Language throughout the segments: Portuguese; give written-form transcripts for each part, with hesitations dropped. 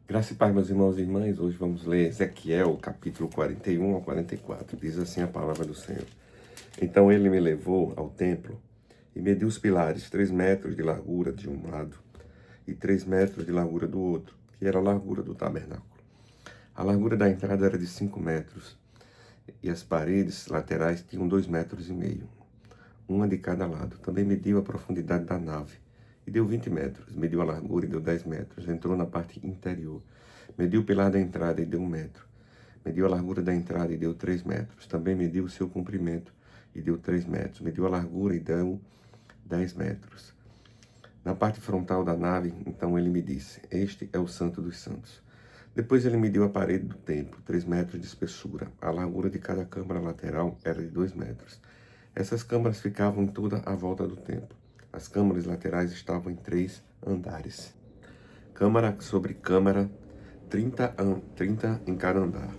Graça e paz, meus irmãos e irmãs. Hoje vamos ler Ezequiel, capítulo 41 ao 44. Diz assim a palavra do Senhor. Então ele me levou ao templo e mediu os pilares, 3 metros de largura de um lado e 3 metros de largura do outro, que era a largura do tabernáculo. A largura da entrada era de 5 metros e as paredes laterais tinham 2,5 metros, uma de cada lado. Também mediu a profundidade da nave e deu 20 metros. Mediu a largura e deu 10 metros. Entrou na parte interior. Mediu o pilar da entrada e deu 1 metro. Mediu a largura da entrada e deu 3 metros. Também mediu o seu comprimento e deu 3 metros. Mediu a largura e deu 10 metros. Na parte frontal da nave, então ele me disse: Este é o Santo dos Santos. Depois ele mediu a parede do templo, 3 metros de espessura. A largura de cada câmara lateral era de 2 metros. Essas câmaras ficavam em toda a volta do templo. As câmaras laterais estavam em 3 andares. Câmara sobre câmara, 30 em cada andar.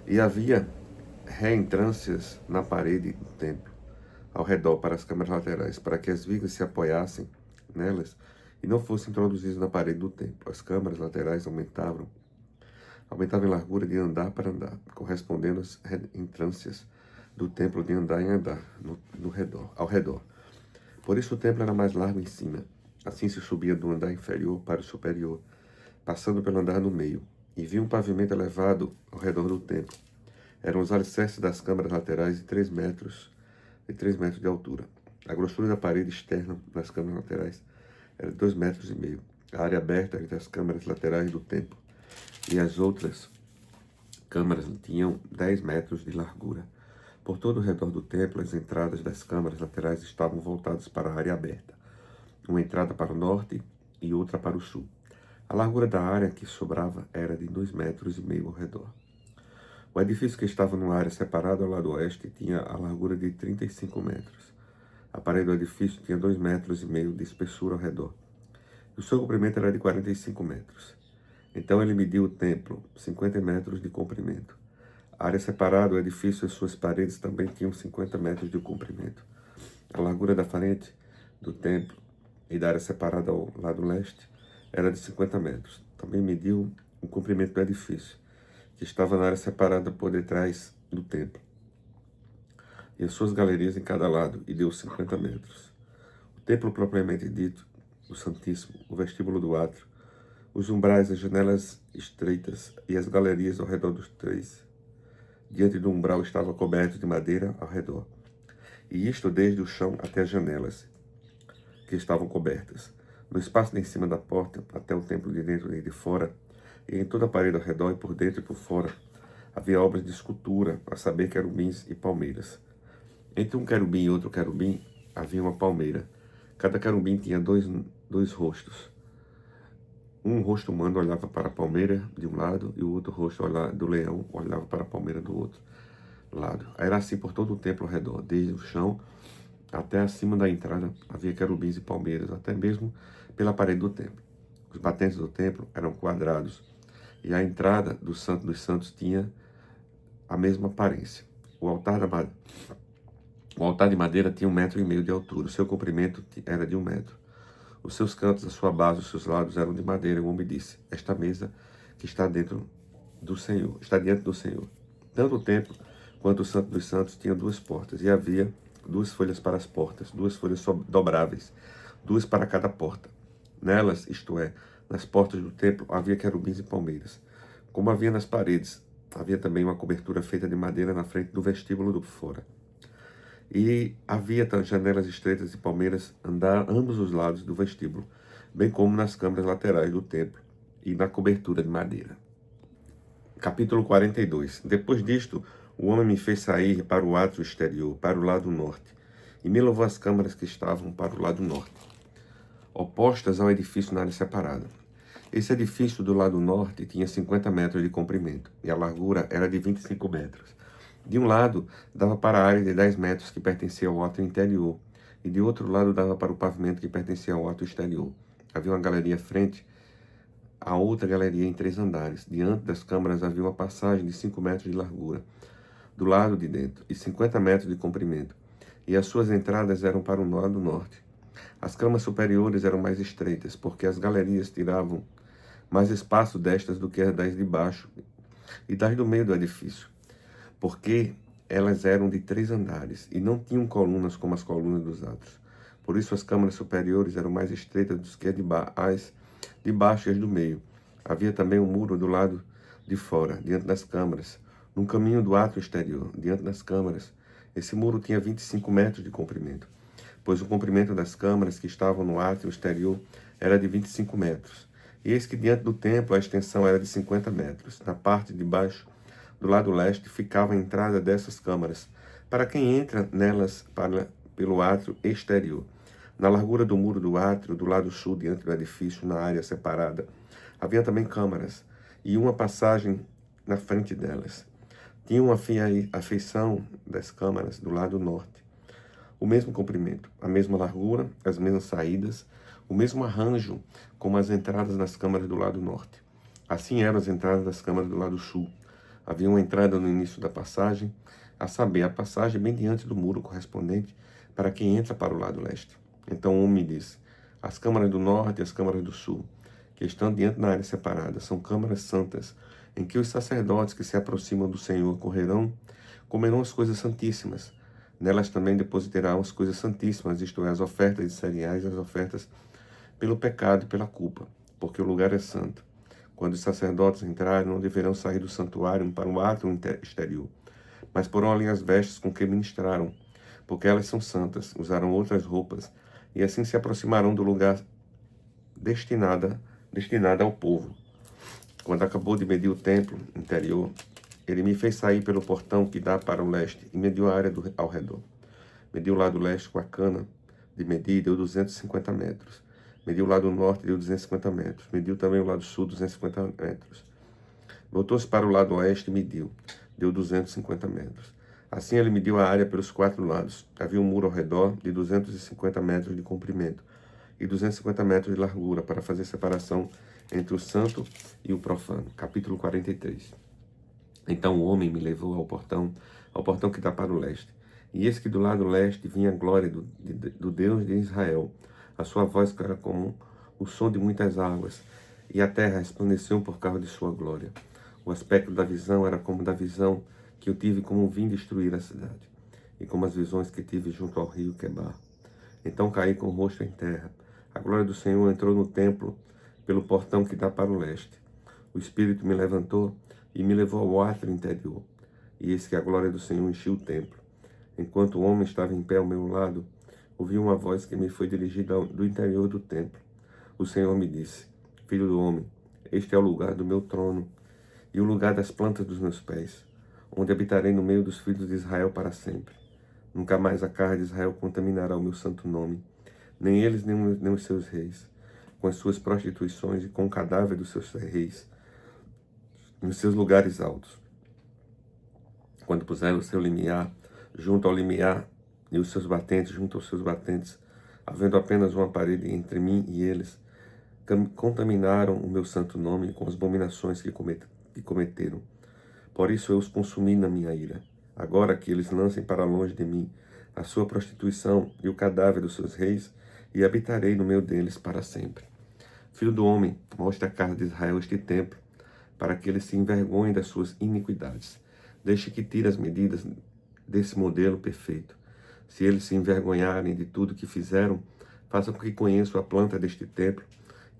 E havia reentrâncias na parede do templo, ao redor para as câmaras laterais, para que as vigas se apoiassem nelas e não fossem introduzidas na parede do templo. As câmaras laterais aumentavam em largura de andar para andar, correspondendo às reentrâncias do templo de andar em andar ao redor. Por isso o templo era mais largo em cima. Assim se subia do andar inferior para o superior, passando pelo andar no meio, e vi um pavimento elevado ao redor do templo. Eram os alicerces das câmaras laterais de 3 metros de altura. A grossura da parede externa das câmaras laterais era de 2,5 metros. A área aberta entre as câmaras laterais do templo e as outras câmaras tinham 10 metros de largura. Por todo o redor do templo, as entradas das câmaras laterais estavam voltadas para a área aberta, uma entrada para o norte e outra para o sul. A largura da área que sobrava era de 2,5 metros ao redor. O edifício que estava numa área separada ao lado oeste tinha a largura de 35 metros. A parede do edifício tinha 2,5 metros de espessura ao redor. O seu comprimento era de 45 metros. Então ele mediu o templo, 50 metros de comprimento. A área separada, o edifício e suas paredes também tinham 50 metros de comprimento. A largura da frente do templo e da área separada ao lado leste era de 50 metros. Também mediu o comprimento do edifício, que estava na área separada por detrás do templo, e as suas galerias em cada lado, e deu 50 metros. O templo propriamente dito, o Santíssimo, o vestíbulo do átrio, os umbrais, as janelas estreitas e as galerias ao redor dos 3. Diante do umbral estava coberto de madeira ao redor, e isto desde o chão até as janelas, que estavam cobertas. No espaço de em cima da porta, até o templo de dentro e de fora, e em toda a parede ao redor e por dentro e por fora, havia obras de escultura, a saber, querubins e palmeiras. Entre um querubim e outro querubim havia uma palmeira. Cada querubim tinha dois rostos. Um rosto humano olhava para a palmeira de um lado e o outro rosto do leão olhava para a palmeira do outro lado. Era assim por todo o templo ao redor, desde o chão até acima da entrada havia querubins e palmeiras, até mesmo pela parede do templo. Os batentes do templo eram quadrados e a entrada do Santo dos Santos tinha a mesma aparência. O altar de madeira tinha 1,5 metro de altura. O seu comprimento era de 1 metro. Os seus cantos, a sua base, os seus lados eram de madeira. O homem disse: Esta mesa que está diante do Senhor. Tanto o templo quanto o Santo dos Santos tinha 2 portas, e havia 2 folhas para as portas, 2 folhas dobráveis, 2 para cada porta. Nelas, isto é, nas portas do templo, havia querubins e palmeiras. Como havia nas paredes, havia também uma cobertura feita de madeira na frente do vestíbulo do fora. E havia janelas estreitas e palmeiras ambos os lados do vestíbulo, bem como nas câmaras laterais do templo e na cobertura de madeira. Capítulo 42. Depois disto, o homem me fez sair para o átrio exterior, para o lado norte, e me levou às câmaras que estavam para o lado norte, opostas ao edifício na área separada. Esse edifício do lado norte tinha 50 metros de comprimento, e a largura era de 25 metros. De um lado, dava para a área de 10 metros que pertencia ao átrio interior, e de outro lado dava para o pavimento que pertencia ao átrio exterior. Havia uma galeria frente a outra galeria em 3 andares. Diante das câmaras havia uma passagem de 5 metros de largura, do lado de dentro, e 50 metros de comprimento, e as suas entradas eram para o lado norte. As câmaras superiores eram mais estreitas, porque as galerias tiravam mais espaço destas do que as das de baixo e das do meio do edifício, porque elas eram de 3 andares e não tinham colunas como as colunas dos atos. Por isso as câmaras superiores eram mais estreitas do que as de baixo e as do meio. Havia também um muro do lado de fora, diante das câmaras, num caminho do átrio exterior, diante das câmaras. Esse muro tinha 25 metros de comprimento, pois o comprimento das câmaras que estavam no átrio exterior era de 25 metros. E eis que diante do templo a extensão era de 50 metros. Na parte de baixo, do lado leste, ficava a entrada dessas câmaras, para quem entra nelas pelo átrio exterior. Na largura do muro do átrio, do lado sul, diante do edifício, na área separada, havia também câmaras, e uma passagem na frente delas. Tinha uma afeição das câmaras do lado norte. O mesmo comprimento, a mesma largura, as mesmas saídas, o mesmo arranjo como as entradas nas câmaras do lado norte. Assim eram as entradas das câmaras do lado sul. Havia uma entrada no início da passagem, a saber, a passagem bem diante do muro correspondente para quem entra para o lado leste. Então um me disse, as câmaras do norte e as câmaras do sul, que estão diante da área separada, são câmaras santas, em que os sacerdotes que se aproximam do Senhor comerão as coisas santíssimas. Nelas também depositarão as coisas santíssimas, isto é, as ofertas de cereais, as ofertas pelo pecado e pela culpa, porque o lugar é santo. Quando os sacerdotes entrarem, não deverão sair do santuário para o átrio exterior, mas porão ali as vestes com que ministraram, porque elas são santas, usarão outras roupas, e assim se aproximarão do lugar destinada ao povo. Quando acabou de medir o templo interior, ele me fez sair pelo portão que dá para o leste e mediu a área ao redor. Mediu o lado leste com a cana de medir, deu 250 metros. Mediu o lado norte, deu 250 metros. Mediu também o lado sul, 250 metros. Voltou-se para o lado oeste e mediu, deu 250 metros. Assim ele mediu a área pelos 4 lados. Havia um muro ao redor de 250 metros de comprimento e 250 metros de largura para fazer separação entre o santo e o profano. Capítulo 43. Então o homem me levou ao portão que dá para o leste. E eis que do lado leste vinha a glória do Deus de Israel. A sua voz era como o som de muitas águas, e a terra resplandeceu por causa de sua glória. O aspecto da visão era como da visão que eu tive como vim destruir a cidade, e como as visões que tive junto ao rio Quebar. Então caí com o rosto em terra. A glória do Senhor entrou no templo pelo portão que dá para o leste. O Espírito me levantou e me levou ao átrio interior. E eis que a glória do Senhor encheu o templo. Enquanto o homem estava em pé ao meu lado, ouvi uma voz que me foi dirigida do interior do templo. O Senhor me disse, filho do homem, este é o lugar do meu trono e o lugar das plantas dos meus pés, onde habitarei no meio dos filhos de Israel para sempre. Nunca mais a casa de Israel contaminará o meu santo nome, nem eles, nem os seus reis, com as suas prostituições e com o cadáver dos seus reis, nos seus lugares altos. Quando puser o seu limiar junto ao limiar e os seus batentes junto aos seus batentes, havendo apenas uma parede entre mim e eles, contaminaram o meu santo nome com as abominações que cometeram. Por isso eu os consumi na minha ira. Agora que eles lancem para longe de mim a sua prostituição e o cadáver dos seus reis, e habitarei no meio deles para sempre. Filho do homem, mostre à casa de Israel este templo, para que eles se envergonhem das suas iniquidades. Deixe que tire as medidas desse modelo perfeito. Se eles se envergonharem de tudo que fizeram, faça com que conheçam a planta deste templo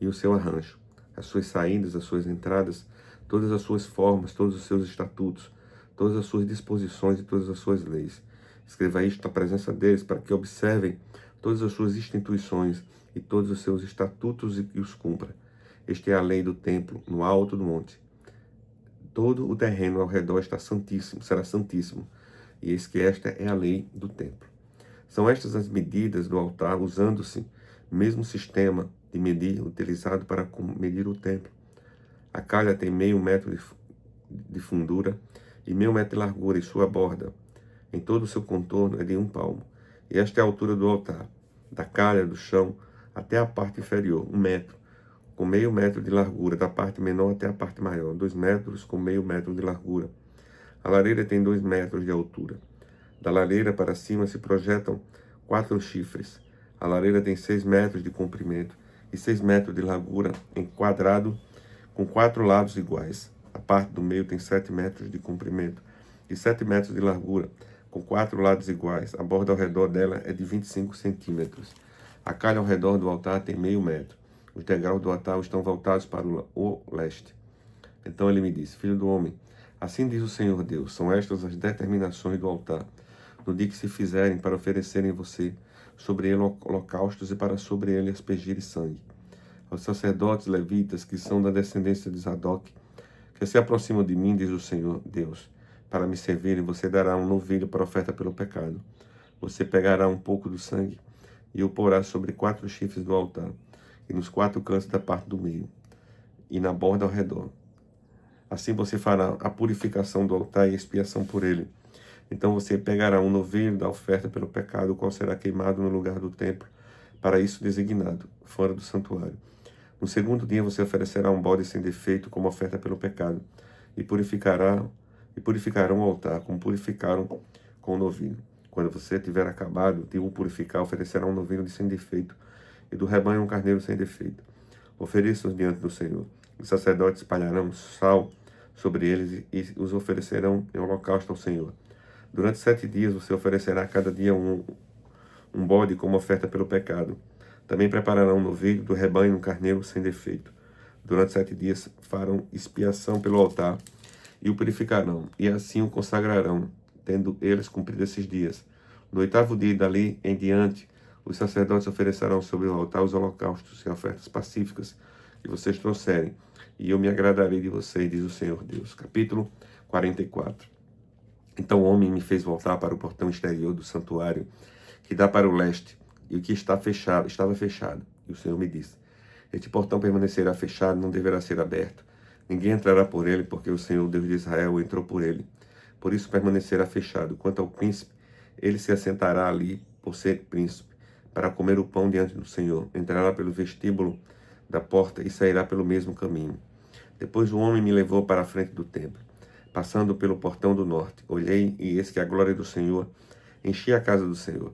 e o seu arranjo, as suas saídas, as suas entradas, todas as suas formas, todos os seus estatutos, todas as suas disposições e todas as suas leis. Escreva isto na presença deles, para que observem todas as suas instituições e todos os seus estatutos e os cumpra. Esta é a lei do templo, no alto do monte. Todo o terreno ao redor será santíssimo, e eis que esta é a lei do templo. São estas as medidas do altar, usando-se o mesmo sistema de medir utilizado para medir o templo. A calha tem 0,5 metro de fundura e 0,5 metro de largura, e sua borda, em todo o seu contorno, é de 1 palmo. E esta é a altura do altar, da calha do chão até a parte inferior, 1 metro, com 0,5 metro de largura, da parte menor até a parte maior, 2 metros com 0,5 metro de largura. A lareira tem 2 metros de altura. Da lareira para cima se projetam 4 chifres. A lareira tem 6 metros de comprimento e 6 metros de largura em quadrado, com 4 lados iguais. A parte do meio tem 7 metros de comprimento e 7 metros de largura, com 4 lados iguais. A borda ao redor dela é de 25 centímetros. A calha ao redor do altar tem meio metro. Os degraus do altar estão voltados para o leste. Então ele me disse: filho do homem, assim diz o Senhor Deus, são estas as determinações do altar, no dia que se fizerem para oferecerem você sobre ele holocaustos e para sobre ele aspergir sangue. Aos sacerdotes levitas, que são da descendência de Zadok, que se aproximam de mim, diz o Senhor Deus, para me servirem, você dará um novilho para oferta pelo pecado. Você pegará um pouco do sangue e o porá sobre 4 chifres do altar, e nos 4 cantos da parte do meio, e na borda ao redor. Assim você fará a purificação do altar e a expiação por ele. Então você pegará um novilho da oferta pelo pecado, o qual será queimado no lugar do templo, para isso designado, fora do santuário. No segundo dia você oferecerá um bode sem defeito como oferta pelo pecado, e purificarão o altar, como purificaram com o novilho. Quando você tiver acabado de o purificar, oferecerá um novilho sem defeito, e do rebanho um carneiro sem defeito. Ofereça-os diante do Senhor. Os sacerdotes espalharão sal sobre eles e os oferecerão em holocausto ao Senhor. Durante 7 dias você oferecerá a cada dia um bode como oferta pelo pecado. Também prepararão um novilho do rebanho um carneiro sem defeito. Durante 7 dias farão expiação pelo altar e o purificarão, e assim o consagrarão, tendo eles cumprido esses dias. No 8º dia, dali em diante, os sacerdotes oferecerão sobre o altar os holocaustos e ofertas pacíficas que vocês trouxerem, e eu me agradarei de vocês, diz o Senhor Deus. Capítulo 44. Então o homem me fez voltar para o portão exterior do santuário, que dá para o leste, e o que estava fechado. E o Senhor me disse: este portão permanecerá fechado, não deverá ser aberto. Ninguém entrará por ele, porque o Senhor, Deus de Israel, entrou por ele. Por isso permanecerá fechado. Quanto ao príncipe, ele se assentará ali por ser príncipe, para comer o pão diante do Senhor. Entrará pelo vestíbulo da porta e sairá pelo mesmo caminho. Depois o homem me levou para a frente do templo, passando pelo portão do norte. Olhei, e eis que a glória do Senhor enchia a casa do Senhor.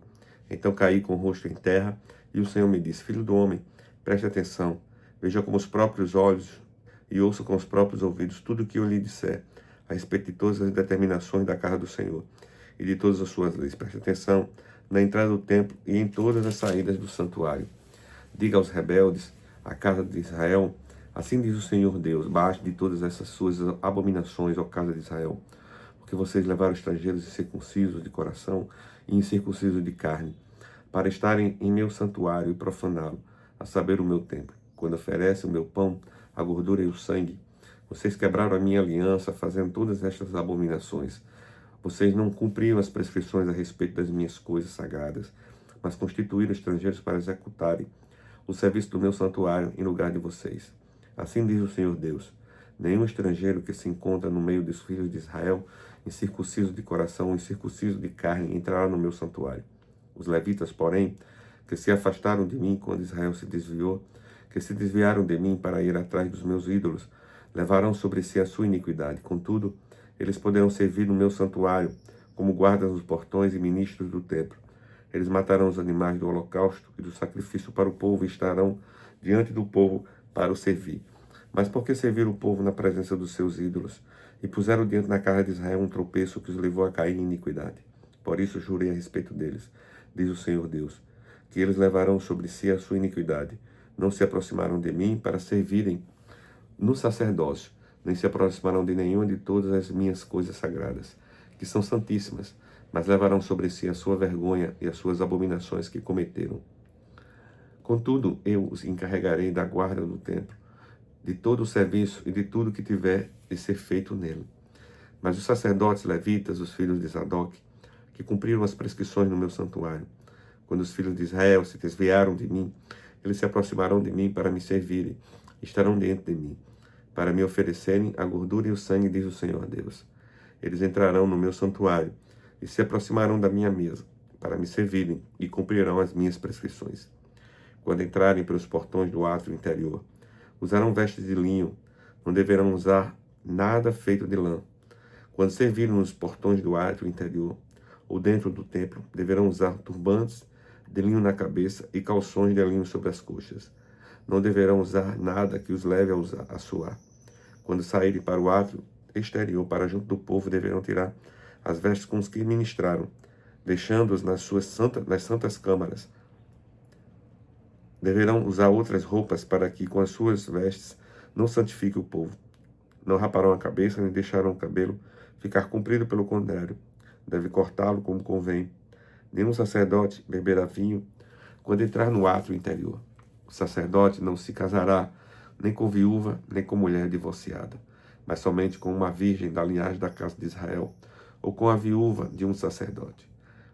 Então caí com o rosto em terra, e o Senhor me disse: filho do homem, preste atenção, veja com os próprios olhos e ouça com os próprios ouvidos tudo o que eu lhe disser a respeito de todas as determinações da casa do Senhor e de todas as suas leis. Preste atenção na entrada do templo e em todas as saídas do santuário. Diga aos rebeldes, à casa de Israel: assim diz o Senhor Deus, baixe de todas essas suas abominações, ó casa de Israel, porque vocês levaram estrangeiros incircuncisos de coração e incircuncisos de carne, para estarem em meu santuário e profaná-lo, a saber, o meu templo. Quando oferece o meu pão, a gordura e o sangue, vocês quebraram a minha aliança, fazendo todas estas abominações. Vocês não cumpriram as prescrições a respeito das minhas coisas sagradas, mas constituíram estrangeiros para executarem o serviço do meu santuário em lugar de vocês. Assim diz o Senhor Deus: nenhum estrangeiro que se encontra no meio dos filhos de Israel, incircunciso de coração ou incircunciso de carne, entrará no meu santuário. Os levitas, porém, que se afastaram de mim quando Israel se desviou, que se desviaram de mim para ir atrás dos meus ídolos, levarão sobre si a sua iniquidade. Contudo, eles poderão servir no meu santuário como guardas dos portões e ministros do templo. Eles matarão os animais do holocausto e do sacrifício para o povo e estarão diante do povo para o servir. Mas por que servir o povo na presença dos seus ídolos? E puseram diante da casa de Israel um tropeço que os levou a cair em iniquidade. Por isso jurei a respeito deles, diz o Senhor Deus, que eles levarão sobre si a sua iniquidade. Não se aproximaram de mim para servirem no sacerdócio, nem se aproximarão de nenhuma de todas as minhas coisas sagradas, que são santíssimas, mas levarão sobre si a sua vergonha e as suas abominações que cometeram. Contudo, eu os encarregarei da guarda do templo, de todo o serviço e de tudo que tiver de ser feito nele. Mas os sacerdotes levitas, os filhos de Zadok, que cumpriram as prescrições no meu santuário, quando os filhos de Israel se desviaram de mim, eles se aproximarão de mim para me servirem, estarão diante de mim, para me oferecerem a gordura e o sangue, diz o Senhor Deus. Eles entrarão no meu santuário e se aproximarão da minha mesa, para me servirem e cumprirão as minhas prescrições. Quando entrarem pelos portões do átrio interior, usarão vestes de linho, não deverão usar nada feito de lã. Quando servirem nos portões do átrio interior, ou dentro do templo, deverão usar turbantes de linho na cabeça e calções de linho sobre as coxas. Não deverão usar nada que os leve a suar. Quando saírem para o átrio exterior, para junto do povo, deverão tirar as vestes com os que ministraram, deixando-os nas santas câmaras. Deverão usar outras roupas para que com as suas vestes não santifique o povo. Não raparão a cabeça, nem deixarão o cabelo ficar comprido, pelo contrário. Deve cortá-lo como convém. Nenhum sacerdote beberá vinho quando entrar no átrio interior. O sacerdote não se casará nem com viúva, nem com mulher divorciada, mas somente com uma virgem da linhagem da casa de Israel, ou com a viúva de um sacerdote.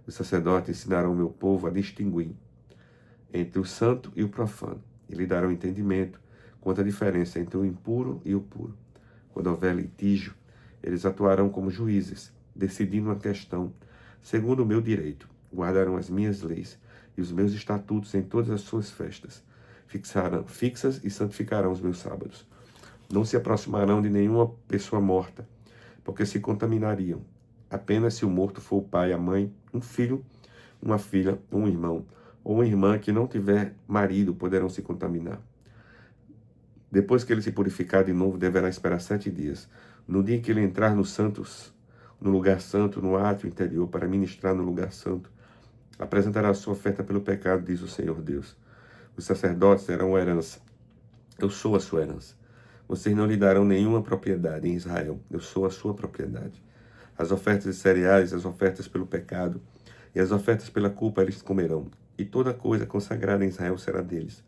Os sacerdotes ensinarão o meu povo a distinguir entre o santo e o profano, e lhe darão entendimento quanto à diferença entre o impuro e o puro. Quando houver litígio, eles atuarão como juízes, decidindo uma questão segundo o meu direito. Guardarão as minhas leis e os meus estatutos em todas as suas festas. Fixas e santificarão os meus sábados. Não se aproximarão de nenhuma pessoa morta, porque se contaminariam. Apenas se o morto for o pai, a mãe, um filho, uma filha, um irmão ou uma irmã que não tiver marido poderão se contaminar. Depois que ele se purificar de novo, deverá esperar 7 dias. No dia em que ele entrar no lugar santo, no átrio interior, para ministrar no lugar santo, apresentará a sua oferta pelo pecado, diz o Senhor Deus. Os sacerdotes serão a herança. Eu sou a sua herança. Vocês não lhe darão nenhuma propriedade em Israel. Eu sou a sua propriedade. As ofertas de cereais, as ofertas pelo pecado e as ofertas pela culpa eles comerão. E toda coisa consagrada em Israel será deles.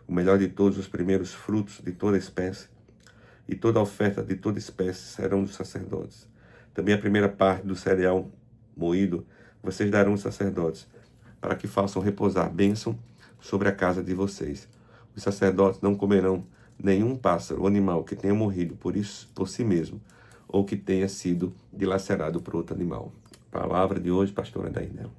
O melhor de todos os primeiros frutos de toda espécie e toda oferta de toda espécie serão dos sacerdotes. Também a primeira parte do cereal moído vocês darão aos sacerdotes, para que façam repousar bênção sobre a casa de vocês. Os sacerdotes não comerão nenhum pássaro ou animal que tenha morrido por si mesmo, ou que tenha sido dilacerado por outro animal. Palavra de hoje, pastora Dainel.